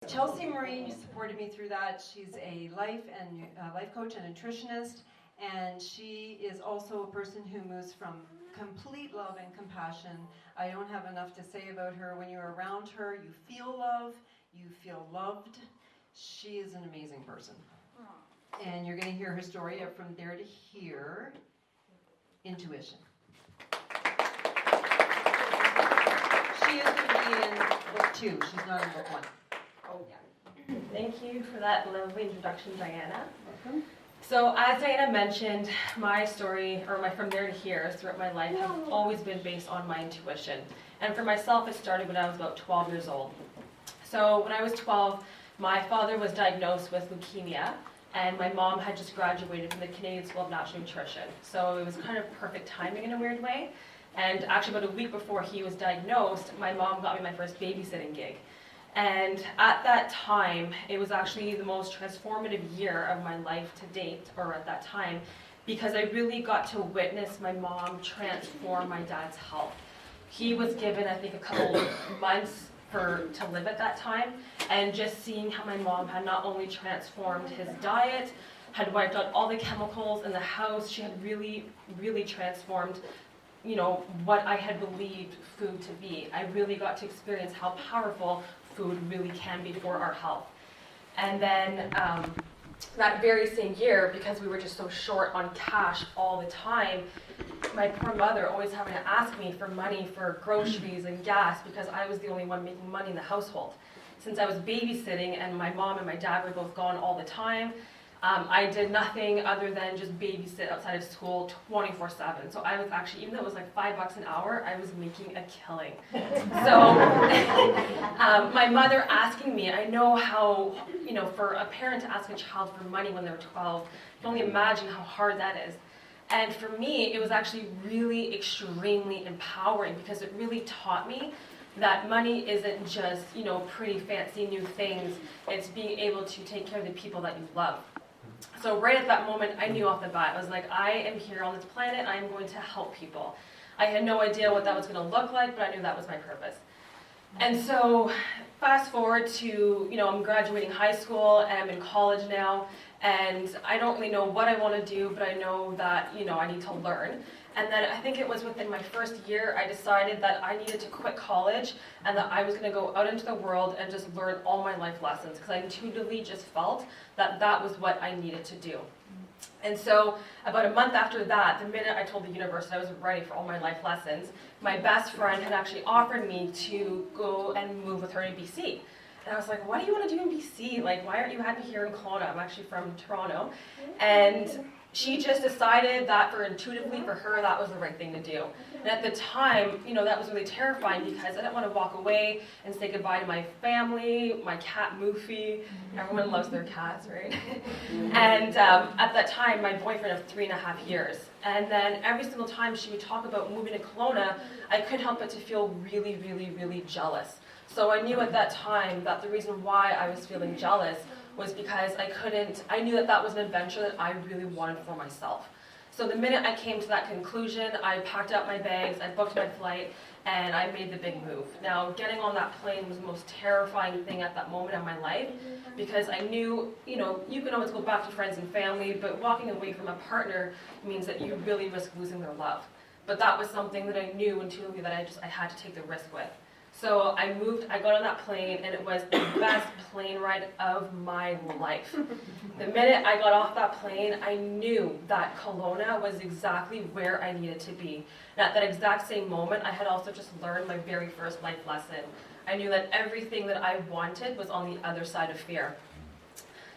Chelsey Marie supported me through that. She's a life coach and nutritionist, and she is also a person who moves from complete love and compassion. I don't have enough to say about her. When you're around her, you feel love, you feel loved. She is an amazing person. And you're going to hear her story of From There to Here, Intuition. She is going to be in book 2. She's not in book 1. Oh, yeah. Thank you for that lovely introduction, Diana. Welcome. So as Diana mentioned, my story, or my From There to Here throughout my life, have always been based on my intuition. And for myself, it started when I was about 12 years old. So when I was 12, my father was diagnosed with leukemia, and my mom had just graduated from the Canadian School of Natural Nutrition. So it was kind of perfect timing in a weird way. And actually about a week before he was diagnosed, my mom got me my first babysitting gig. And at that time, it was actually the most transformative year of my life to date, or at that time, because I really got to witness my mom transform my dad's health. He was given, I think, a couple of months to live at that time, and just seeing how my mom had not only transformed his diet, had wiped out all the chemicals in the house, she had really, really transformed what I had believed food to be. I really got to experience how powerful food really can be for our health. And then that very same year, because we were just so short on cash all the time, my poor mother always having to ask me for money for groceries and gas because I was the only one making money in the household. Since I was babysitting and my mom and my dad were both gone all the time, I did nothing other than just babysit outside of school 24/7. So I was actually, even though it was like $5 an hour, I was making a killing. So my mother asking me, I know how, for a parent to ask a child for money when they're 12, you can only imagine how hard that is. And for me, it was actually really extremely empowering because it really taught me that money isn't just, pretty fancy new things. It's being able to take care of the people that you love. So right at that moment, I knew off the bat, I was like, I am here on this planet, I am going to help people. I had no idea what that was going to look like, but I knew that was my purpose. And so fast forward to, I'm graduating high school, and I'm in college now, and I don't really know what I want to do, but I know that, I need to learn. And then I think it was within my first year, I decided that I needed to quit college and that I was going to go out into the world and just learn all my life lessons because I intuitively just felt that that was what I needed to do. And so about a month after that, the minute I told the universe that I was ready for all my life lessons, my best friend had actually offered me to go and move with her to BC. And I was like, what do you want to do in BC? Like, why aren't you happy here in Kelowna? I'm actually from Toronto. And she just decided that intuitively for her, that was the right thing to do. And at the time, that was really terrifying because I didn't want to walk away and say goodbye to my family, my cat Moofy. Everyone loves their cats, right? And at that time, my boyfriend of 3.5 years. And then every single time she would talk about moving to Kelowna, I couldn't help but to feel really, really, really jealous. So I knew at that time that the reason why I was feeling jealous was because I knew that that was an adventure that I really wanted for myself. So the minute I came to that conclusion, I packed up my bags, I booked my flight, and I made the big move. Now, getting on that plane was the most terrifying thing at that moment in my life because I knew, you can always go back to friends and family, but walking away from a partner means that you really risk losing their love. But that was something that I knew intuitively that I had to take the risk with. So I got on that plane, and it was the best plane ride of my life. The minute I got off that plane, I knew that Kelowna was exactly where I needed to be. And at that exact same moment, I had also just learned my very first life lesson. I knew that everything that I wanted was on the other side of fear.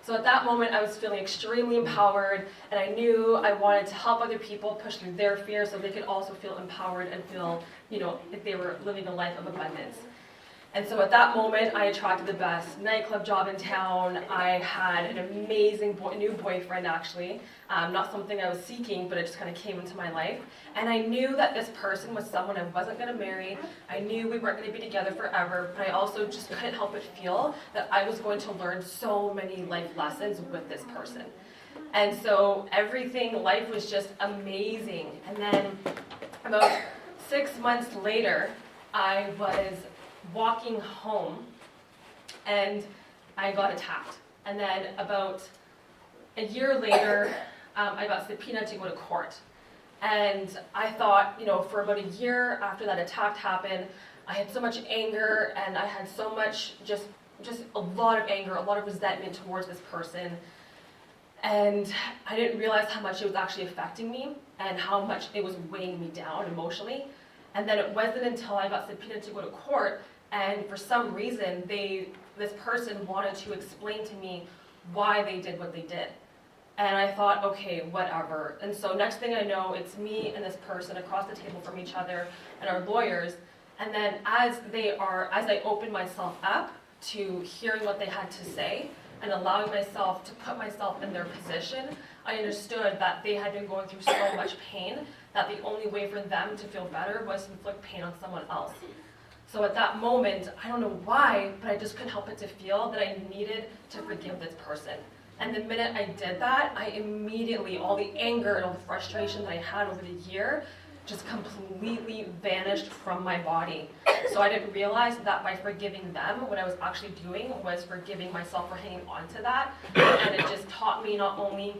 So at that moment, I was feeling extremely empowered, and I knew I wanted to help other people push through their fear so they could also feel empowered and feel, if they were living a life of abundance. And so at that moment, I attracted the best nightclub job in town. I had an amazing new boyfriend, actually. Not something I was seeking, but it just kind of came into my life. And I knew that this person was someone I wasn't going to marry. I knew we weren't going to be together forever, but I also just couldn't help but feel that I was going to learn so many life lessons with this person. And so life was just amazing. And then about 6 months later, I was walking home, and I got attacked. And then about a year later, I got subpoenaed to go to court. And I thought, for about a year after that attack happened, I had so much anger, and I had so much, just a lot of anger, a lot of resentment towards this person. And I didn't realize how much it was actually affecting me and how much it was weighing me down emotionally. And then it wasn't until I got subpoenaed to go to court, and for some reason, this person wanted to explain to me why they did what they did. And I thought, okay, whatever. And so next thing I know, it's me and this person across the table from each other and our lawyers. And then as I opened myself up to hearing what they had to say and allowing myself to put myself in their position, I understood that they had been going through so much pain that the only way for them to feel better was to inflict pain on someone else. So at that moment, I don't know why, but I just couldn't help but to feel that I needed to forgive this person. And the minute I did that, I immediately, all the anger and all the frustration that I had over the year just completely vanished from my body. So I didn't realize that by forgiving them, what I was actually doing was forgiving myself for hanging on to that. And it just taught me not only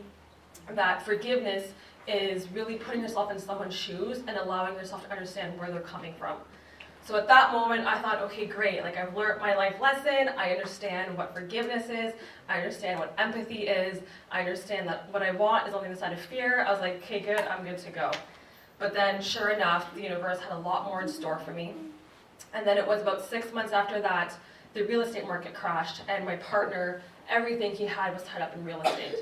that forgiveness is really putting yourself in someone's shoes and allowing yourself to understand where they're coming from. So at that moment, I thought, okay, great, I've learned my life lesson, I understand what forgiveness is, I understand what empathy is, I understand that what I want is on the other side of fear. I was like, okay, good, I'm good to go. But then, sure enough, the universe had a lot more in store for me. And then it was about 6 months after that, the real estate market crashed, and my partner, everything he had was tied up in real estate.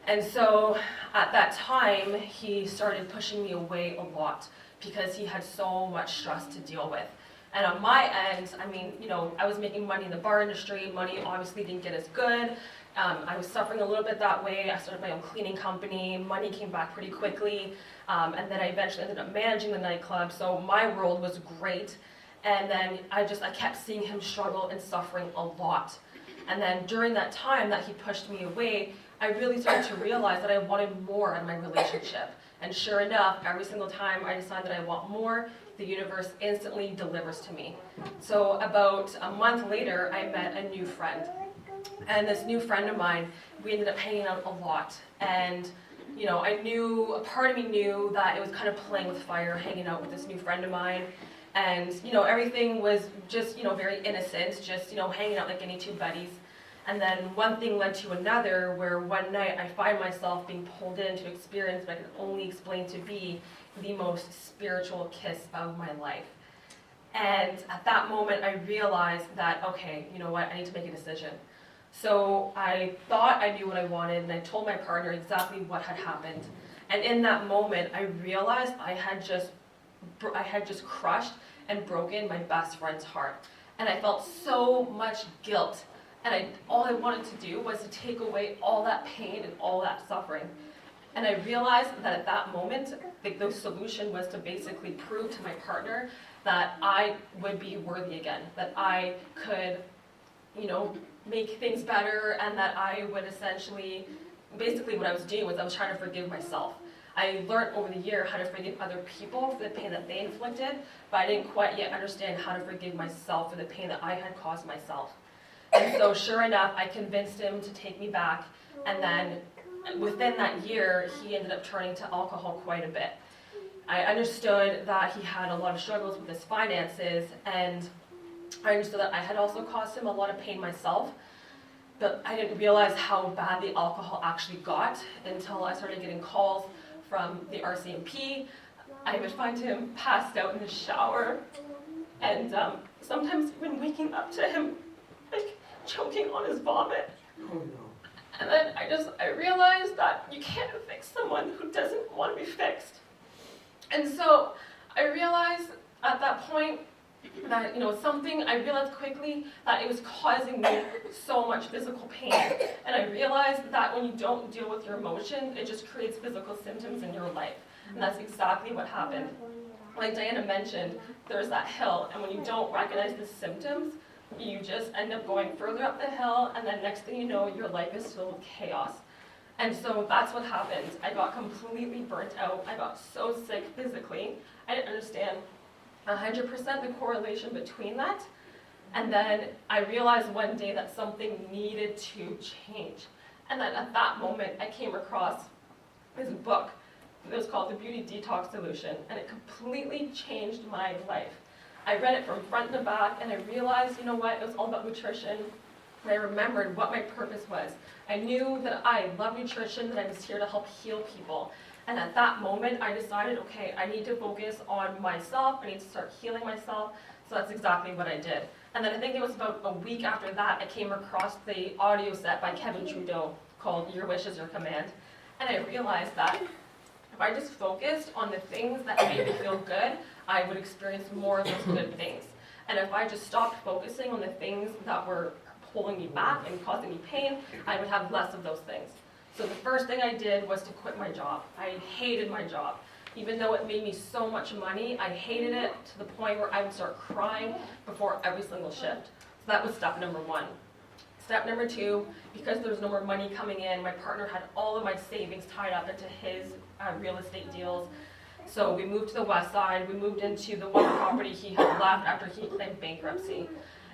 And so at that time, he started pushing me away a lot, because he had so much stress to deal with. And on my end, I was making money in the bar industry. Money obviously didn't get as good. I was suffering a little bit that way. I started my own cleaning company. Money came back pretty quickly. And then I eventually ended up managing the nightclub. So my world was great. And then I kept seeing him struggle and suffering a lot. And then during that time that he pushed me away, I really started to realize that I wanted more in my relationship. And sure enough, every single time I decide that I want more, the universe instantly delivers to me. So about a month later, I met a new friend. And this new friend of mine, we ended up hanging out a lot. And, a part of me knew that it was kind of playing with fire, hanging out with this new friend of mine. And, everything was just, very innocent, just, hanging out like any two buddies. And then one thing led to another, where one night I find myself being pulled in to experience what I can only explain to be the most spiritual kiss of my life. And at that moment, I realized that, okay, you know what, I need to make a decision. So I thought I knew what I wanted, and I told my partner exactly what had happened. And in that moment, I realized I had just crushed and broken my best friend's heart. And I felt so much guilt. And all I wanted to do was to take away all that pain and all that suffering. And I realized that at that moment, the solution was to basically prove to my partner that I would be worthy again, that I could, make things better, and that I would essentially, basically what I was doing was I was trying to forgive myself. I learned over the year how to forgive other people for the pain that they inflicted, but I didn't quite yet understand how to forgive myself for the pain that I had caused myself. And so sure enough, I convinced him to take me back, and then within that year, he ended up turning to alcohol quite a bit. I understood that he had a lot of struggles with his finances, and I understood that I had also caused him a lot of pain myself, but I didn't realize how bad the alcohol actually got until I started getting calls from the RCMP. I would find him passed out in the shower, and sometimes even waking up to him choking on his vomit. Oh no. And then I realized that you can't fix someone who doesn't want to be fixed. And so I realized at that point that, I realized quickly that it was causing me so much physical pain. And I realized that when you don't deal with your emotion, it just creates physical symptoms in your life. And that's exactly what happened. Like Diana mentioned, there's that hill, and when you don't recognize the symptoms, you just end up going further up the hill, and then next thing you know, your life is filled with chaos. And so that's what happened. I got completely burnt out. I got so sick physically. I didn't understand 100% the correlation between that. And then I realized one day that something needed to change. And then at that moment, I came across this book. It was called The Beauty Detox Solution, and it completely changed my life. I read it from front to back, and I realized, you know what, it was all about nutrition. And I remembered what my purpose was. I knew that I love nutrition, that I was here to help heal people. And at that moment, I decided, okay, I need to focus on myself. I need to start healing myself. So that's exactly what I did. And then I think it was about a week after that, I came across the audio set by Kevin Trudeau called Your Wish is Your Command. And I realized that if I just focused on the things that made me feel good, I would experience more of those good things. And if I just stopped focusing on the things that were pulling me back and causing me pain, I would have less of those things. So the first thing I did was to quit my job. I hated my job. Even though it made me so much money, I hated it to the point where I would start crying before every single shift. So that was step number one. Step number two, because there was no more money coming in, my partner had all of my savings tied up into his real estate deals. So we moved to the west side. We moved into the one property he had left after he claimed bankruptcy.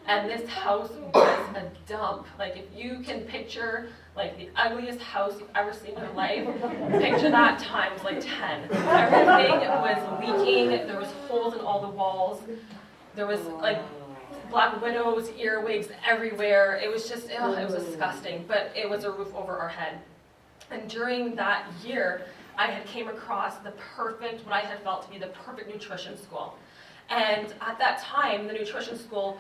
And this house was a dump. Like, if you can picture like the ugliest house you've ever seen in your life, picture that times like 10. Everything was leaking. There was holes in all the walls. There was like black widows, earwigs everywhere. It was just, it was disgusting. But it was a roof over our head. And during that year, I had came across the perfect, what I had felt to be the perfect nutrition school. And at that time, the nutrition school,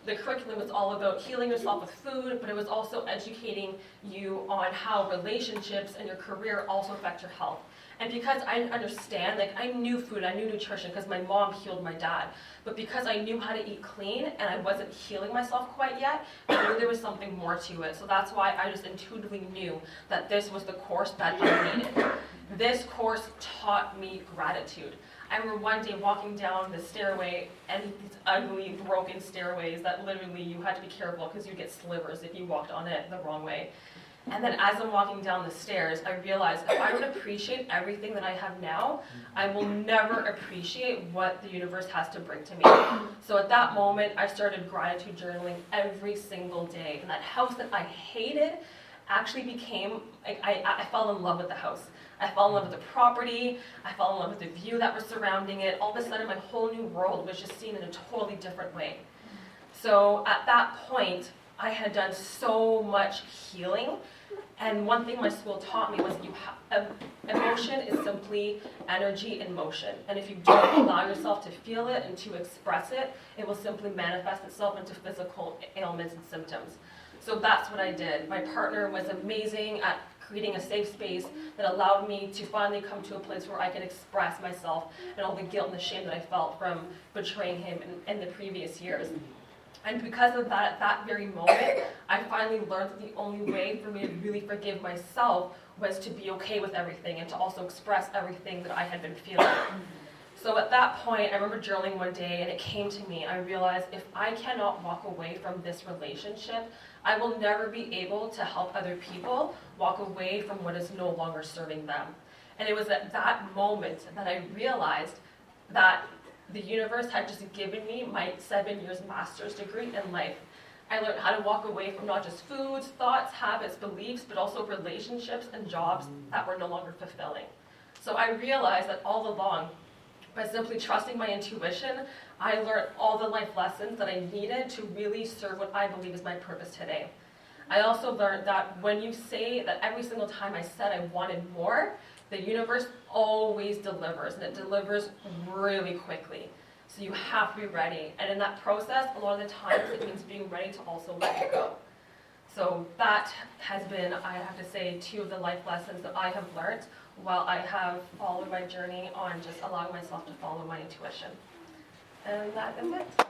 the curriculum was all about healing yourself with food, but it was also educating you on how relationships and your career also affect your health. And because I didn't understand, like, I knew food, I knew nutrition because my mom healed my dad. But because I knew how to eat clean and I wasn't healing myself quite yet, I knew there was something more to it. So that's why I just intuitively knew that this was the course that I needed. This course taught me gratitude. I remember one day walking down the stairway, and these ugly, broken stairways that literally you had to be careful because you'd get slivers if you walked on it the wrong way. And then as I'm walking down the stairs, I realized if I don't appreciate everything that I have now, I will never appreciate what the universe has to bring to me. So at that moment, I started gratitude journaling every single day. And that house that I hated actually became, like, I fell in love with the house. I fell in love with the property. I fell in love with the view that was surrounding it. All of a sudden, my whole new world was just seen in a totally different way. So at that point, I had done so much healing. And one thing my school taught me was emotion is simply energy in motion. And if you don't allow yourself to feel it and to express it, it will simply manifest itself into physical ailments and symptoms. So that's what I did. My partner was amazing at creating a safe space that allowed me to finally come to a place where I could express myself and all the guilt and the shame that I felt from betraying him in the previous years. And because of that, at that very moment, I finally learned that the only way for me to really forgive myself was to be okay with everything and to also express everything that I had been feeling. So at that point, I remember journaling one day, and it came to me. I realized if I cannot walk away from this relationship, I will never be able to help other people walk away from what is no longer serving them. And it was at that moment that I realized that the universe had just given me my 7 years master's degree in life. I learned how to walk away from not just foods, thoughts, habits, beliefs, but also relationships and jobs that were no longer fulfilling. So I realized that all along, by simply trusting my intuition, I learned all the life lessons that I needed to really serve what I believe is my purpose today. I also learned that when you say that every single time I said I wanted more, the universe always delivers, and it delivers really quickly. So you have to be ready. And in that process, a lot of the times it means being ready to also let it go. So that has been, I have to say, 2 of the life lessons that I have learned while I have followed my journey on just allowing myself to follow my intuition. And that is it.